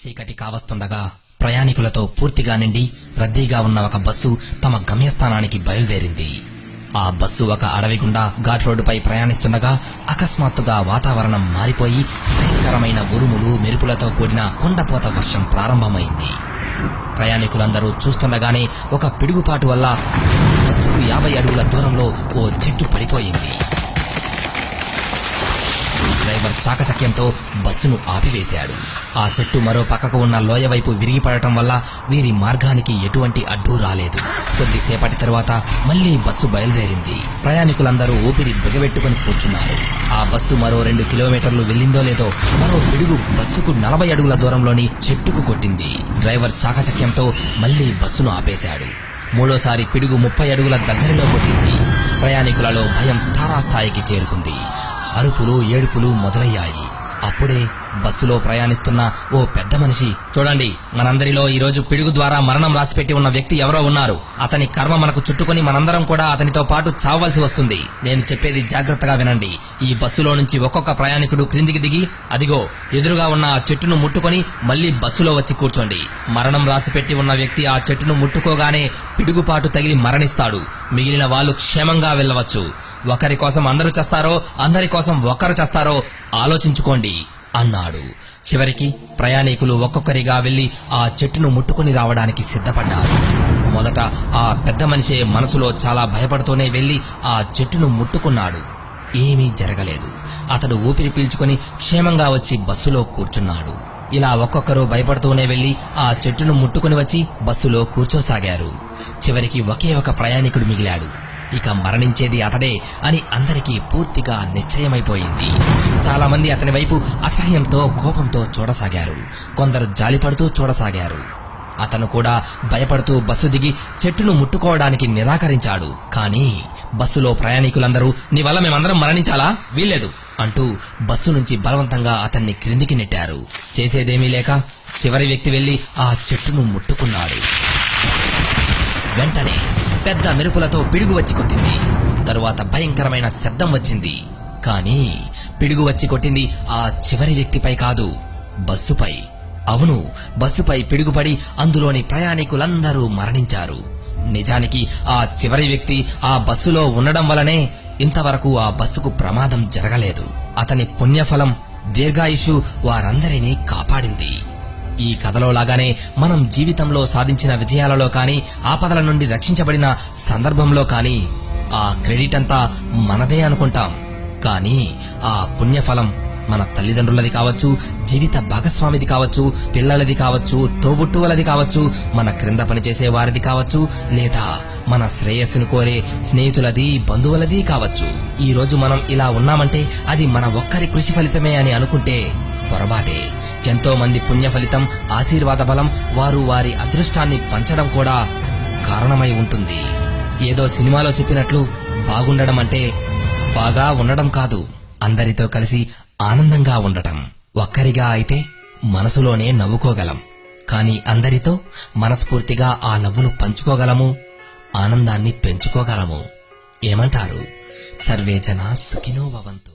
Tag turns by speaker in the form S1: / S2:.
S1: చీకటి కావస్తుండగా ప్రయాణికులతో పూర్తిగా నిండి రద్దీగా ఉన్న ఒక బస్సు తమ గమ్యస్థానానికి బయలుదేరింది. ఆ బస్సు ఒక అడవి గుండా ఘాట్ రోడ్డుపై ప్రయాణిస్తుండగా అకస్మాత్తుగా వాతావరణం మారిపోయి భయంకరమైన ఉరుములు మెరుపులతో కూడిన కుండపోత వర్షం ప్రారంభమైంది. ప్రయాణికులందరూ చూస్తుండగానే ఒక పిడుగుపాటు వల్ల బస్సుకు 50 అడుగుల దూరంలో ఓ చెట్టు పడిపోయింది. డ్రైవర్ చాకచక్యంతో బస్సును ఆపివేశాడు. ఆ చెట్టు మరో పక్కకు ఉన్న లోయ వైపు విరిగిపడటం వల్ల వీరి మార్గానికి ఎటువంటి అడ్డు రాలేదు. కొద్దిసేపటి తరువాత మళ్లీ బస్సు బయలుదేరింది. ప్రయాణికులందరూ ఊపిరి బిగబెట్టుకుని కూర్చున్నారు. ఆ బస్సు మరో 2 కిలోమీటర్లు వెళ్ళిందో లేదో మరో పిడుగు బస్సుకు 40 అడుగుల దూరంలోని చెట్టుకు కొట్టింది. డ్రైవర్ చాకచక్యంతో మళ్లీ బస్సును ఆపేశాడు. మూడోసారి పిడుగు 30 అడుగుల దగ్గరలో కొట్టింది. ప్రయాణికులలో భయం తారాస్థాయికి చేరుకుంది. అరుపులు ఏడుపులు మొదలయ్యాయి. అప్పుడే బస్సులో ప్రయాణిస్తున్న ఓ పెద్ద మనిషి, చూడండి, మనందరిలో ఈరోజు పిడుగు ద్వారా మరణం రాసిపెట్టి ఉన్న వ్యక్తి ఎవరో ఉన్నారు. అతని కర్మ మనకు చుట్టుకుని మనందరం కూడా అతనితో పాటు చావవలసి వస్తుంది. నేను చెప్పేది జాగ్రత్తగా వినండి. ఈ బస్సులో నుంచి ఒక్కొక్క ప్రయాణికుడు క్రిందికి దిగి అదిగో ఎదురుగా ఉన్న ఆ చెట్టును ముట్టుకొని మళ్లీ బస్సులో వచ్చి కూర్చోండి. మరణం రాసిపెట్టి ఉన్న వ్యక్తి ఆ చెట్టును ముట్టుకోగానే పిడుగుపాటు తగిలి మరణిస్తాడు. మిగిలిన వాళ్ళు క్షేమంగా వెళ్ళవచ్చు. ఒకరి కోసం అందరూ చేస్తారో అందరి కోసం ఒక్కరు చేస్తారో ఆలోచించుకోండి అన్నాడు. చివరికి ప్రయాణికులు ఒక్కొక్కరిగా వెళ్లి ఆ చెట్టును ముట్టుకుని రావడానికి సిద్ధపడ్డారు. మొదట ఆ పెద్ద మనిషే మనసులో చాలా భయపడుతూనే వెళ్లి ఆ చెట్టును ముట్టుకున్నాడు. ఏమీ జరగలేదు. అతడు ఊపిరి పీల్చుకుని క్షేమంగా వచ్చి బస్సులో కూర్చున్నాడు. ఇలా ఒక్కొక్కరు భయపడుతూనే వెళ్లి ఆ చెట్టును ముట్టుకుని వచ్చి బస్సులో కూర్చోసాగారు. చివరికి ఒకే ఒక ప్రయాణికుడు మిగిలాడు. ఇక మరణించేది అతడే అని అందరికీ పూర్తిగా నిశ్చయమైపోయింది. చాలా మంది అతని వైపు అసహ్యంతో కోపంతో చూడసాగారు. కొందరు జాలిపడుతూ చూడసాగారు. అతను కూడా భయపడుతూ బస్సు దిగి చెట్టును ముట్టుకోవడానికి నిరాకరించాడు. కానీ బస్సులో ప్రయాణికులందరూ నీ వల్ల మేమందరం మరణించాలా, వీల్లేదు అంటూ బస్సు నుంచి బలవంతంగా అతన్ని క్రిందికి నెట్టారు. చేసేదేమీ లేక చివరి వ్యక్తి వెళ్లి ఆ చెట్టును ముట్టుకున్నాడు. వెంటనే పెద్ద మెరుపులతో పిడుగు వచ్చి కొట్టింది. తరువాత భయంకరమైన శబ్దం వచ్చింది. కానీ పిడుగు వచ్చి కొట్టింది ఆ చివరి వ్యక్తిపై కాదు, బస్సుపై. అవును, బస్సుపై పిడుగుపడి అందులోని ప్రయాణికులందరూ మరణించారు. నిజానికి ఆ చివరి వ్యక్తి ఆ బస్సులో ఉండడం వలనే ఇంతవరకు ఆ బస్సుకు ప్రమాదం జరగలేదు. అతని పుణ్యఫలం దీర్ఘాయుషు వారందరినీ కాపాడింది. ఈ కథలో లాగానే మనం జీవితంలో సాధించిన విజయాలలో కానీ ఆపదల నుండి రక్షించబడిన సందర్భంలో కానీ ఆ క్రెడిట్ అంతా మనదే అనుకుంటాం. కానీ ఆ పుణ్యఫలం మన తల్లిదండ్రులది కావచ్చు, జీవిత భాగస్వామిది కావచ్చు, పిల్లలది కావచ్చు, తోబుట్టువులది కావచ్చు, మన క్రింద పనిచేసే వారిది కావచ్చు, లేదా మన శ్రేయస్సును కోరే స్నేహితులది, బంధువులది కావచ్చు. ఈ రోజు మనం ఇలా ఉన్నామంటే అది మన ఒక్కరి కృషి ఫలితమే అని అనుకుంటే పొరపాటే. ఎంతో మంది పుణ్య ఫలితం, ఆశీర్వాద బలం వారు వారి అదృష్టాన్ని పంచడం కూడా కారణమై ఉంటుంది. ఏదో సినిమాలో చెప్పినట్లు బాగుండడం అంటే బాగా ఉండడం కాదు, అందరితో కలిసి ఆనందంగా ఉండటం. ఒక్కరిగా అయితే మనసులోనే నవ్వుకోగలం, కానీ అందరితో మనస్ఫూర్తిగా ఆ నవ్వును పంచుకోగలము, ఆనందాన్ని పెంచుకోగలము. ఏమంటారు? సర్వే జనా సుఖినో భవంతు.